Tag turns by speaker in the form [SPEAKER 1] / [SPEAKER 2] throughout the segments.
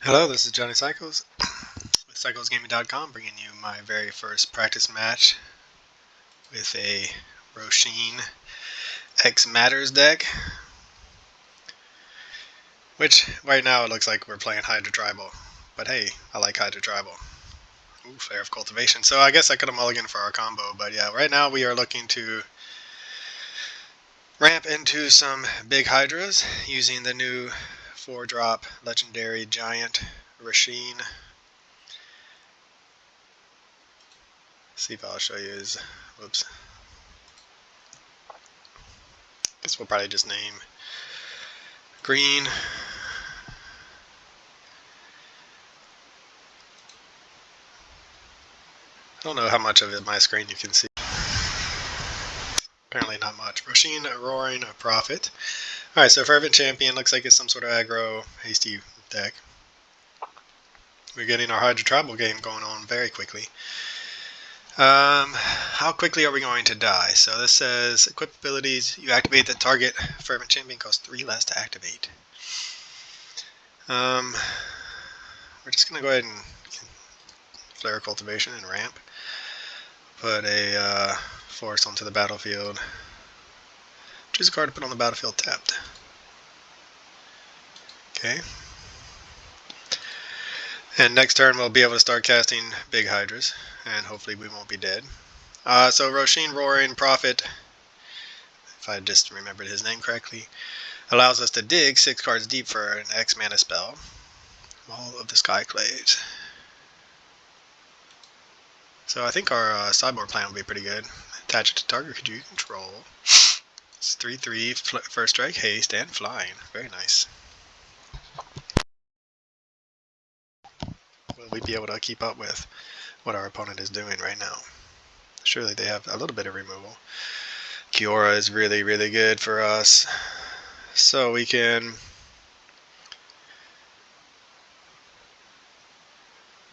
[SPEAKER 1] Hello, this is Johnny Cycles with CyclesGaming.com, bringing you my very first practice match with a Rosheen X Matters deck, which right now it looks like we're playing Hydra Tribal, but hey, I like Hydra Tribal. Ooh, Flare of Cultivation. So I guess I could have mulliganed for our combo, but yeah, right now we are looking to ramp into some big Hydras using the new 4-drop legendary giant Rosheen. See if I'll show you his, whoops. Guess we'll probably just name green. I don't know how much of it my screen you can see. Apparently not much. Rosheen, Roaring, a Prophet. Alright, so Fervent Champion looks like it's some sort of aggro, hasty deck. We're getting our Hydra Tribal game going on very quickly. How quickly are we going to die? So this says, equip abilities, you activate the target Fervent Champion, costs 3 less to activate. We're just going to go ahead and Flare of Cultivation and ramp. Put a force onto the battlefield. Choose a card to put on the battlefield tapped. Okay. And next turn we'll be able to start casting big Hydras, and hopefully we won't be dead. So Rosheen, Roaring, Prophet, if I just remembered his name correctly, allows us to dig 6 cards deep for an X mana spell. All of the Sky Claves. So I think our sideboard plan will be pretty good. Attach it to target creature you control. It's 3/3, first strike, haste, and flying. Very nice. Will we be able to keep up with what our opponent is doing right now? Surely they have a little bit of removal. Kiora is really, really good for us. So we can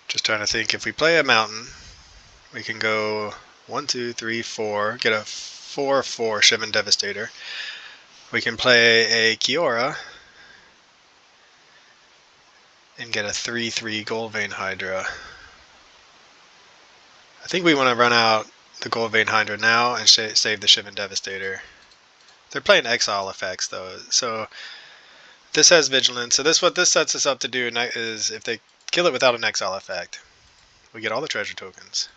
[SPEAKER 1] just trying to think, if we play a mountain, we can go 1, 2, 3, 4, get a 4/4 Shivan Devastator. We can play a Kiora and get a 3/3 Goldvein Hydra. I think we want to run out the Goldvein Hydra now and save the Shivan Devastator. They're playing exile effects though, so this has vigilance. So what this sets us up to do is if they kill it without an exile effect, we get all the treasure tokens,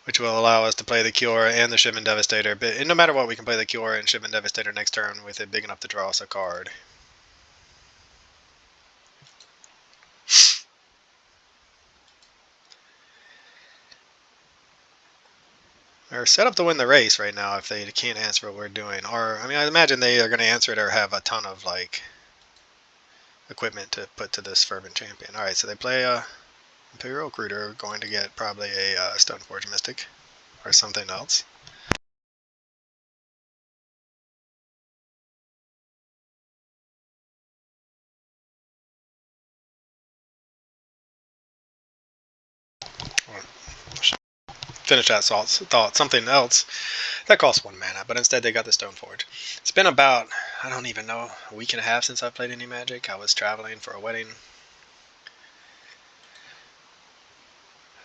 [SPEAKER 1] which will allow us to play the Kiora and the Shivan Devastator. But no matter what, we can play the Kiora and Shivan Devastator next turn with it big enough to draw us a card. They're set up to win the race right now if they can't answer what we're doing. Or, I mean, I imagine they are going to answer it or have a ton of, like, equipment to put to this Fervent Champion. Alright, so they play a Imperial Recruiter, going to get probably a Stoneforge Mystic or something else. Finish that thought, something else. That costs 1 mana, but instead they got the Stoneforge. It's been about, I don't even know, a week and a half since I played any Magic. I was traveling for a wedding.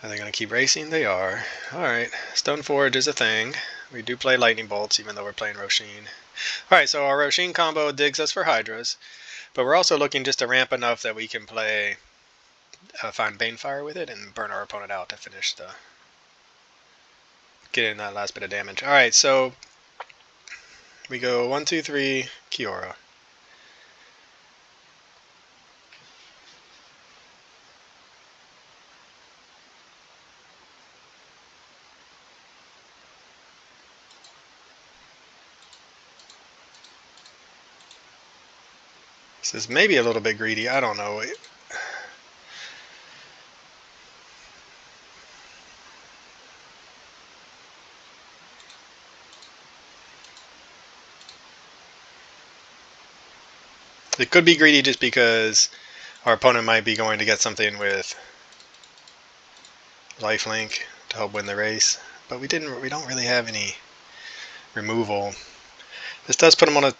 [SPEAKER 1] Are they going to keep racing? They are. Alright, Stoneforge is a thing. We do play Lightning Bolts, even though we're playing Rosheen. Alright, so our Rosheen combo digs us for Hydras, but we're also looking just to ramp enough that we can play, find Banefire with it and burn our opponent out to finish the, get in that last bit of damage. Alright, so we go 1, 2, 3, Kiora. This is maybe a little bit greedy, I don't know. It could be greedy just because our opponent might be going to get something with lifelink to help win the race, but we don't really have any removal. This does put him on a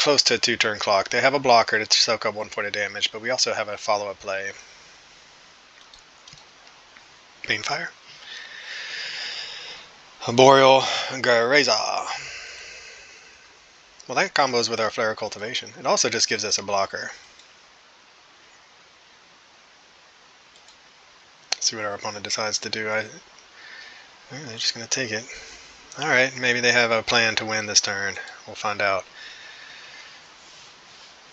[SPEAKER 1] close to a 2-turn clock. They have a blocker to soak up 1 point of damage, but we also have a follow-up play. Banefire. Boreal Gareza. Well, that combos with our Flare of Cultivation. It also just gives us a blocker. Let's see what our opponent decides to do. They're just going to take it. Alright, maybe they have a plan to win this turn. We'll find out.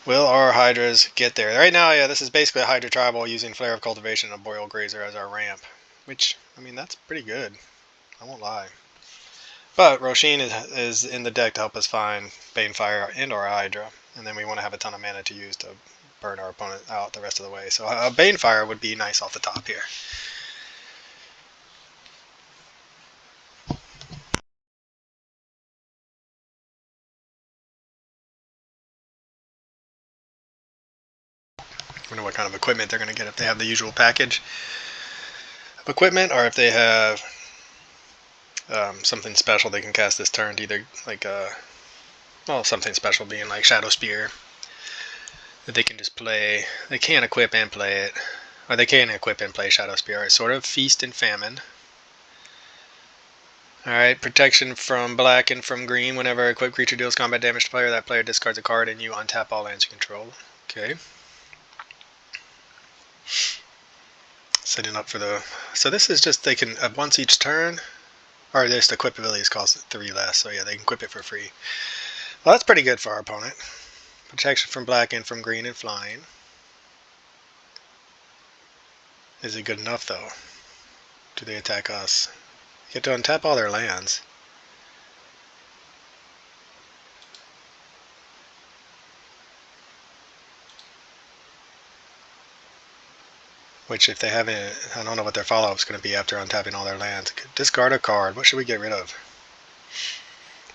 [SPEAKER 1] Will our Hydras get there? Right now, yeah, this is basically a Hydra tribal using Flare of Cultivation and a Boreal Grazer as our ramp. Which, I mean, that's pretty good. I won't lie. But Rosheen is in the deck to help us find Banefire and our Hydra. And then we want to have a ton of mana to use to burn our opponent out the rest of the way. So a Banefire would be nice off the top here. I wonder what kind of equipment they're going to get, if they have the usual package of equipment, or if they have something special they can cast this turn, either like well, something special being like Shadow Spear that they can just play. They can equip and play it, or they can equip and play Shadow Spear. It's sort of Feast and Famine. Alright, protection from black and from green. Whenever an equipped creature deals combat damage to player, that player discards a card and you untap all lands you control. Okay. Setting up for the... So this is just, they can, once each turn, or this equip abilities cost 3 less, so yeah, they can equip it for free. Well, that's pretty good for our opponent. Protection from black and from green and flying. Is it good enough, though? Do they attack us? You get to untap all their lands. Which, if they haven't, I don't know what their follow-up is going to be after untapping all their lands. Discard a card. What should we get rid of?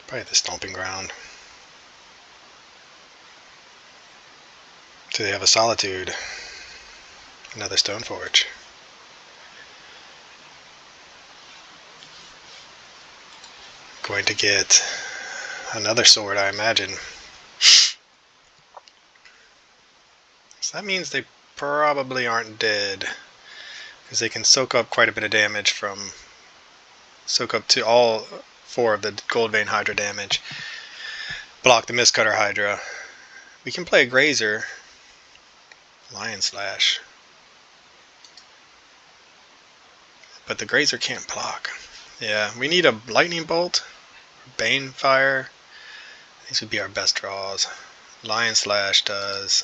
[SPEAKER 1] Probably the Stomping Ground. Do they have a Solitude? Another Stoneforge. Going to get another sword, I imagine. So that means they probably aren't dead, because they can soak up quite a bit of damage from... Soak up to all 4 of the Goldvein Hydra damage. Block the Mistcutter Hydra. We can play a Grazer. Lion Slash. But the Grazer can't block. Yeah, we need a Lightning Bolt. Banefire. These would be our best draws. Lion Slash does.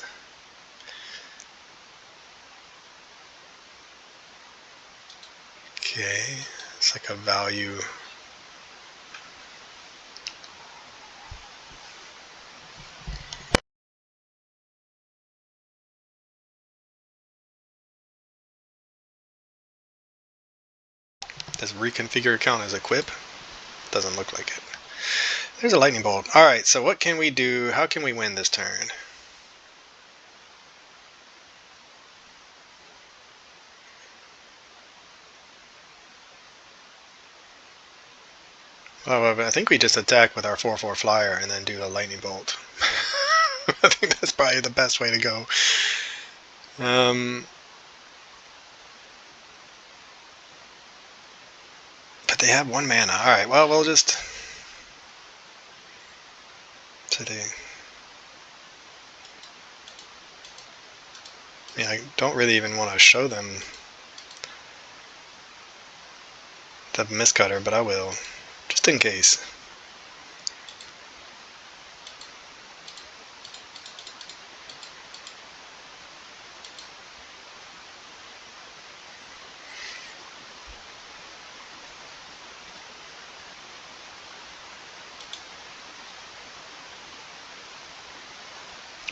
[SPEAKER 1] Okay, it's like a value. Does reconfigure count as equip? Doesn't look like it. There's a lightning bolt. Alright, so what can we do? How can we win this turn? Well, I think we just attack with our 4/4 flyer and then do a lightning bolt. I think that's probably the best way to go. But they have 1 mana. Alright, well, we'll just... So they... I mean, I don't really even want to show them the Mistcutter, but I will. Just in case.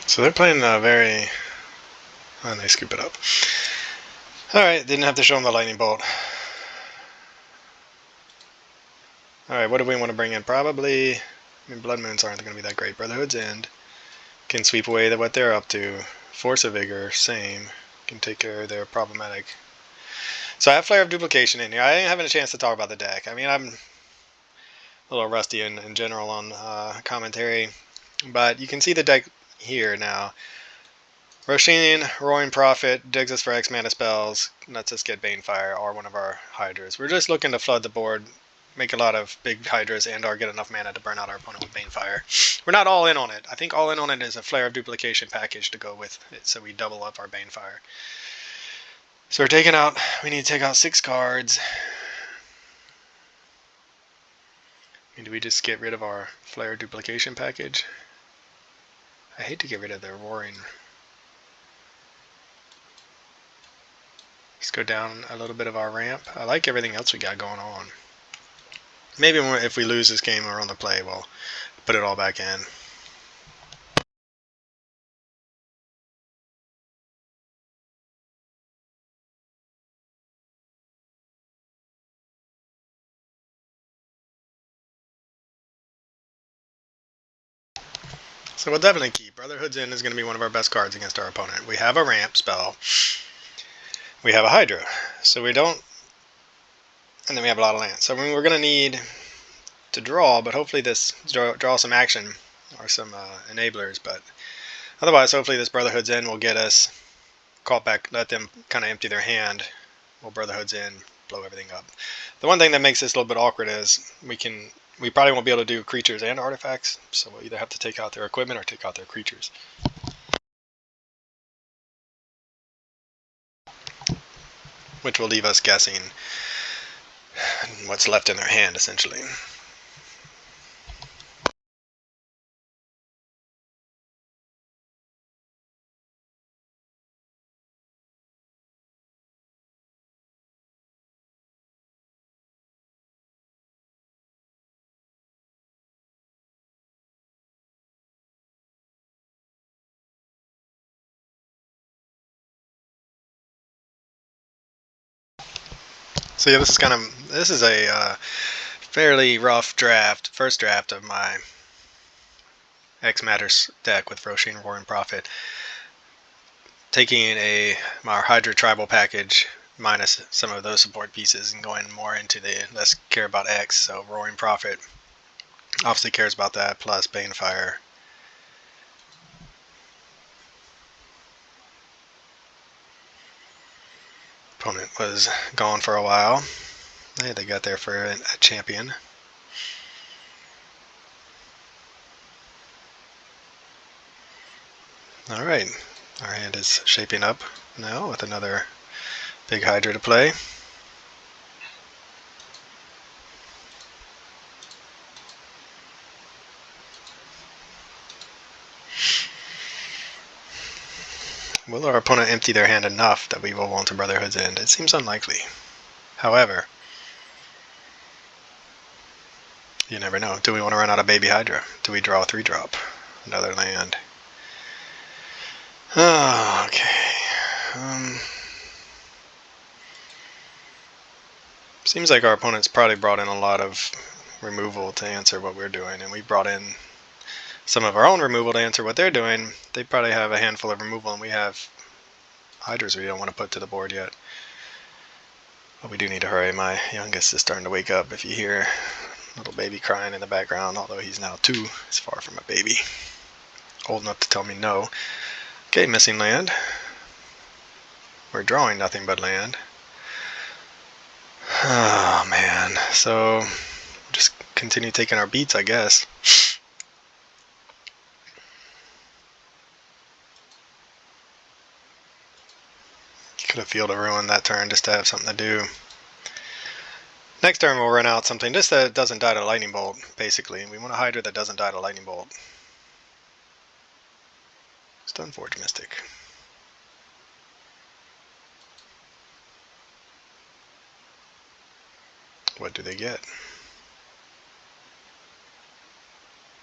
[SPEAKER 1] So they're playing very... Oh, and they scoop it up. Alright, didn't have to show them the lightning bolt. Alright, what do we want to bring in? Probably... I mean, Blood Moons aren't going to be that great. Brotherhood's End. Can sweep away what they're up to. Force of Vigor, same. Can take care of their problematic. So I have Flare of Duplication in here. I ain't having a chance to talk about the deck. I mean, I'm a little rusty in general on commentary. But you can see the deck here now. Rosheen, Roaring Prophet, digs us for X mana spells, lets us get Banefire or one of our Hydras. We're just looking to flood the board, make a lot of big Hydras, and or get enough mana to burn out our opponent with Banefire. We're not all in on it. I think all in on it is a Flare of Duplication package to go with it, so we double up our Banefire. So we need to take out 6 cards. And do we just get rid of our Flare Duplication package? I hate to get rid of the Roaring. Let's go down a little bit of our ramp. I like everything else we got going on. Maybe if we lose this game or on the play, we'll put it all back in. So we'll definitely keep. Brotherhood's End is going to be one of our best cards against our opponent. We have a ramp spell. We have a Hydra. So we don't... And then we have a lot of land. So we're going to need to draw, but hopefully this draw some action or some enablers. But otherwise, hopefully this Brotherhood's End will get us caught back, let them kind of empty their hand. While Brotherhood's End, blow everything up. The one thing that makes this a little bit awkward is we probably won't be able to do creatures and artifacts, so we'll either have to take out their equipment or take out their creatures. Which will leave us guessing what's left in their hand, essentially. So yeah, this is a fairly rough draft, first draft of my X Matters deck with Rosheen, Roaring Prophet. Taking our Hydra Tribal package minus some of those support pieces and going more into the let's care about X. So Roaring Prophet obviously cares about that, plus Banefire. Opponent was gone for a while. Hey, they got there for a champion. Alright, our hand is shaping up now with another big Hydra to play. Will our opponent empty their hand enough that we will want a Brotherhood's End? It seems unlikely. However, you never know. Do we want to run out of Baby Hydra? Do we draw a 3-drop? Another land. Oh, okay. Seems like our opponent's probably brought in a lot of removal to answer what we're doing, and we brought in some of our own removal to answer what they're doing. They probably have a handful of removal, and we have Hydras we don't want to put to the board yet. But we do need to hurry. My youngest is starting to wake up. If you hear little baby crying in the background, although he's now 2, he's far from a baby. Old enough to tell me no. Okay, missing land. We're drawing nothing but land. Oh man, so just continue taking our beats, I guess. Could have Field of Ruin that turn just to have something to do. Next turn we'll run out something just that doesn't die to Lightning Bolt, basically. We want a Hydra that doesn't die to Lightning Bolt. Stoneforge Mystic. What do they get?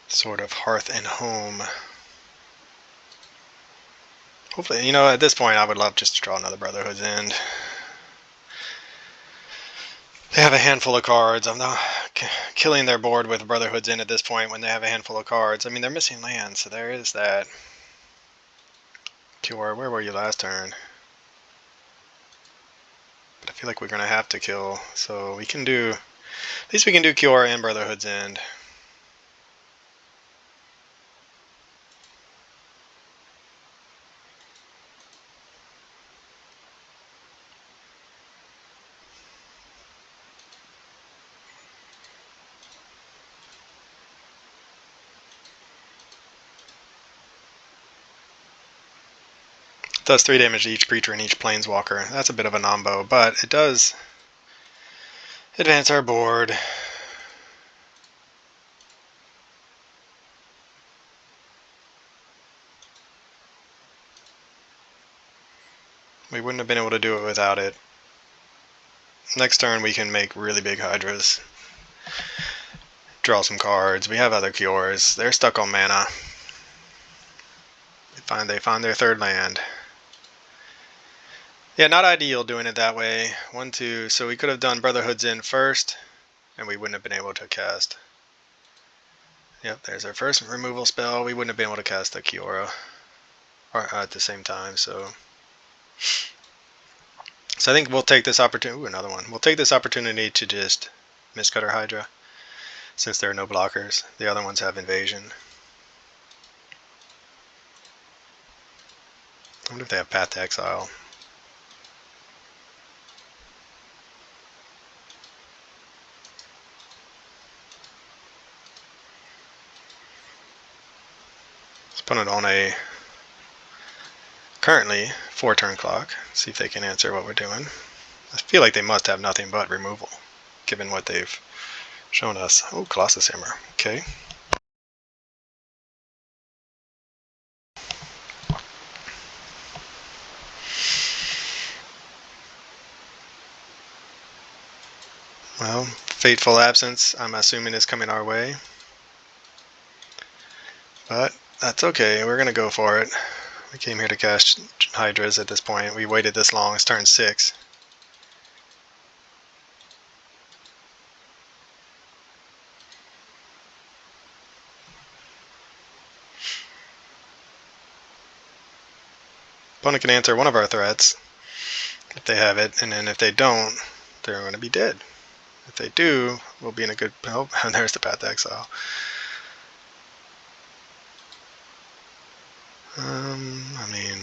[SPEAKER 1] Sort of Hearth and Home. Hopefully, at this point I would love just to draw another Brotherhood's End. They have a handful of cards. I'm not killing their board with Brotherhood's End at this point when they have a handful of cards. I mean, they're missing land, so there is that. Cure, where were you last turn? But I feel like we're going to have to kill, so we can do... At least we can do Cure and Brotherhood's End. Does 3 damage to each creature and each planeswalker. That's a bit of a nombo, but it does advance our board. We wouldn't have been able to do it without it. Next turn we can make really big Hydras. Draw some cards. We have other cures. They're stuck on mana. They find their third land. Yeah, not ideal doing it that way. 1, 2. So we could have done Brotherhood's End first, and we wouldn't have been able to cast. Yep, there's our first removal spell. We wouldn't have been able to cast the Kiora at the same time. So I think we'll take this opportunity. Ooh, another one. We'll take this opportunity to just Mistcutter Hydra, since there are no blockers. The other ones have Invasion. I wonder if they have Path to Exile. Let's put it on a currently 4-turn clock. See if they can answer what we're doing. I feel like they must have nothing but removal, given what they've shown us. Oh, Colossus Hammer. Okay. Well, Fateful Absence, I'm assuming, is coming our way. But that's okay. We're going to go for it. We came here to cast Hydras at this point. We waited this long. It's turn 6. Opponent can answer one of our threats if they have it, and then if they don't, they're going to be dead. If they do, we'll be in a good... Oh, and there's the Path to Exile. I mean...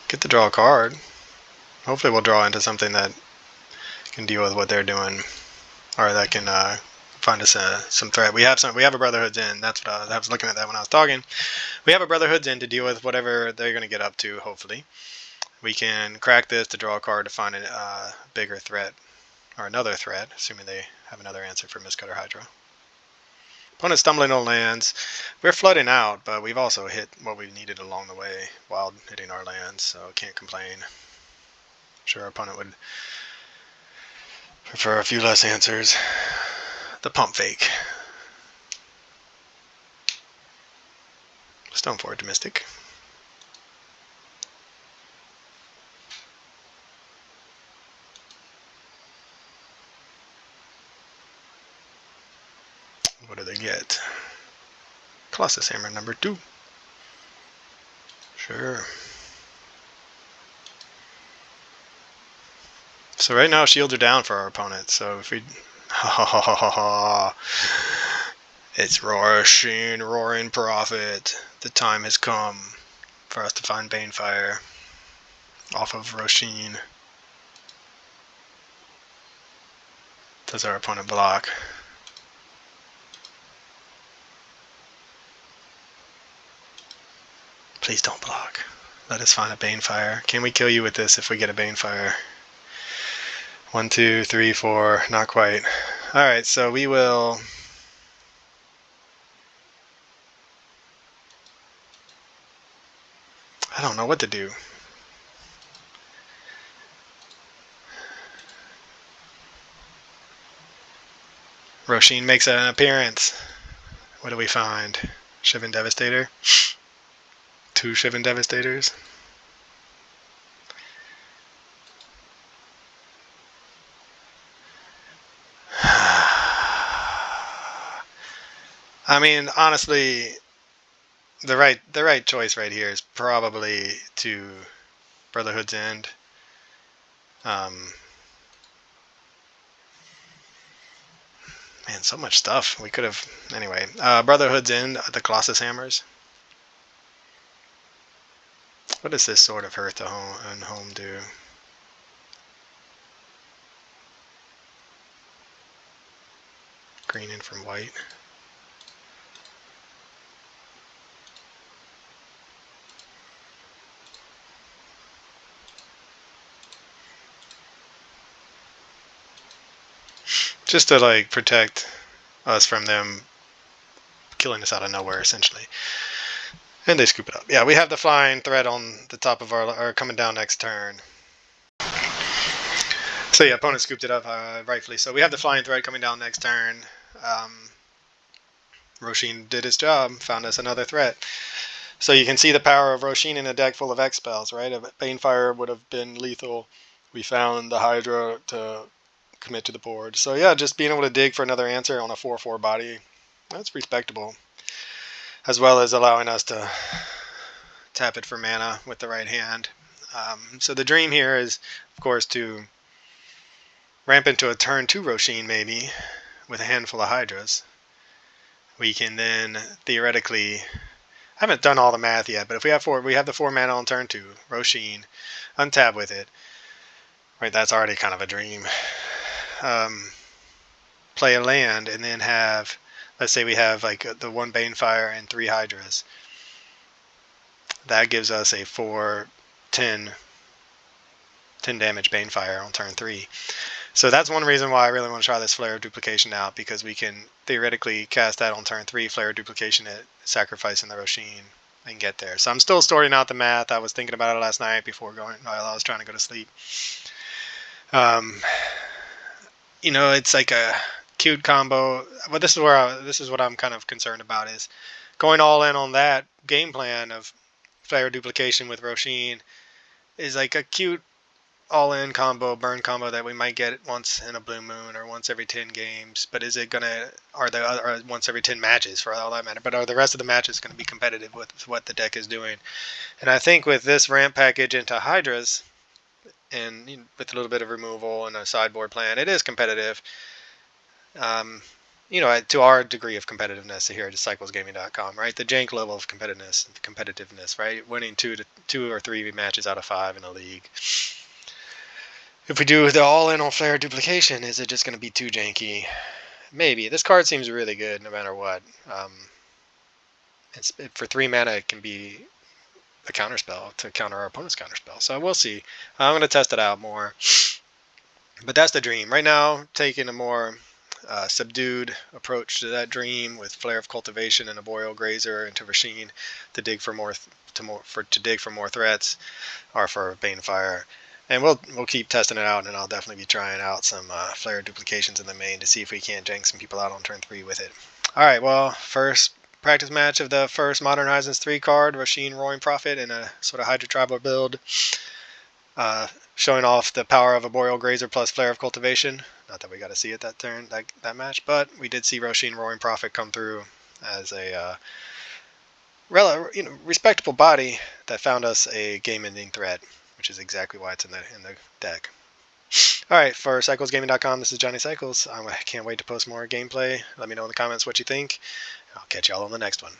[SPEAKER 1] Get to draw a card. Hopefully we'll draw into something that can deal with what they're doing, or that can find us some threat. We have a Brotherhood's End. That's what I was looking at that when I was talking. We have a Brotherhood's End to deal with whatever they're going to get up to, hopefully. We can crack this to draw a card to find a bigger threat, or another threat, assuming they have another answer for Mistcutter Hydra. Opponent stumbling on lands. We're flooding out, but we've also hit what we needed along the way while hitting our lands, so can't complain. I'm sure our opponent would prefer a few less answers. The Pump Fake. Stoneforge Mystic. What do they get? Colossus Hammer number 2. Sure. So right now shields are down for our opponent, so if we... It's Rosheen, Roaring Prophet. The time has come for us to find Banefire off of Rosheen. Does our opponent block? Please don't block. Let us find a Banefire. Can we kill you with this if we get a Banefire? 1, 2, 3, 4. Not quite. Alright, so we will... I don't know what to do. Rosheen makes an appearance. What do we find? Shivan Devastator? 2 Shivan Devastators? I mean, honestly, the right choice right here is probably to Brotherhood's End. Man, so much stuff. We could have... Anyway, Brotherhood's End, the Colossus Hammers. What does this Sword of Hearth and Home do? Green in from white. just to like protect us from them killing us out of nowhere, essentially. And they scoop it up. Yeah, we have the flying threat on the top of our coming down next turn. So yeah, opponent scooped it up rightfully. So we have the flying threat coming down next turn. Rosheen did his job, found us another threat. So you can see the power of Rosheen in a deck full of X spells, right? A Banefire would have been lethal. We found the Hydra to commit to the board. So yeah, just being able to dig for another answer on a 4/4 body, that's respectable. As well as allowing us to tap it for mana with the right hand. So the dream here is, of course, to ramp into a turn 2 Rosheen maybe with a handful of Hydras. We can then theoretically, I haven't done all the math yet, but if we have the 4 mana on turn 2, Rosheen, untap with it. Right, that's already kind of a dream. Play a land and then have, let's say we have like the 1 Banefire and 3 Hydras. That gives us a 4/10 damage Banefire on turn 3. So that's one reason why I really want to try this Flare of Duplication out, because we can theoretically cast that on turn 3, Flare of Duplication it, sacrificing the Rosheen, and get there. So I'm still sorting out the math. I was thinking about it last night while I was trying to go to sleep. You know, it's like a cute combo. But this is what I'm kind of concerned about, is going all in on that game plan of Flare of Duplication with Rosheen is like a cute all-in combo, burn combo that we might get once in a blue moon or once every 10 games. But is it gonna, or once every 10 matches for all that matter? But are the rest of the matches going to be competitive with what the deck is doing? And I think with this ramp package into Hydras, and with a little bit of removal and a sideboard plan, it is competitive. You know, to our degree of competitiveness here at cyclesgaming.com, right? The jank level of competitiveness, right? Winning two or three matches out of 5 in a league. If we do the all-in on Flare Duplication, is it just going to be too janky? Maybe. This card seems really good no matter what. For 3 mana, it can be a counterspell to counter our opponent's counterspell. So we'll see. I'm going to test it out more. But that's the dream. Right now, taking a more subdued approach to that dream with Flare of Cultivation and a Boreal Grazer into Rosheen to dig for more threats, or for Banefire. And we'll keep testing it out, and I'll definitely be trying out some Flare Duplications in the main to see if we can't jank some people out on turn 3 with it. Alright, well, first practice match of the first Modern Horizons 3 card, Rosheen Roaring Prophet in a sort of Hydra Traveler build. Showing off the power of a Boreal Grazer plus Flare of Cultivation. Not that we got to see it that match, but we did see Rosheen Roaring Prophet come through as a respectable body that found us a game-ending threat, which is exactly why it's in the deck. Alright, for cyclesgaming.com, this is Johnny Cycles. I can't wait to post more gameplay. Let me know in the comments what you think. I'll catch y'all on the next one.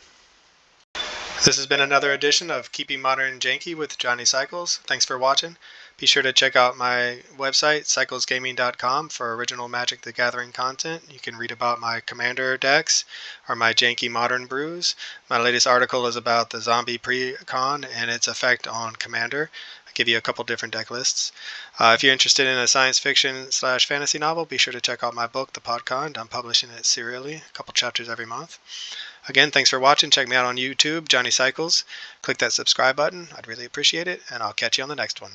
[SPEAKER 1] This has been another edition of Keeping Modern Janky with Johnny Cycles. Thanks for watching. Be sure to check out my website, cyclesgaming.com, for original Magic the Gathering content. You can read about my Commander decks or my janky modern brews. My latest article is about the zombie pre-con and its effect on Commander. I give you a couple different deck lists. If you're interested in a science fiction / fantasy novel, be sure to check out my book, The Podcon. I'm publishing it serially, a couple chapters every month. Again, thanks for watching. Check me out on YouTube, Johnny Cycles. Click that subscribe button. I'd really appreciate it, and I'll catch you on the next one.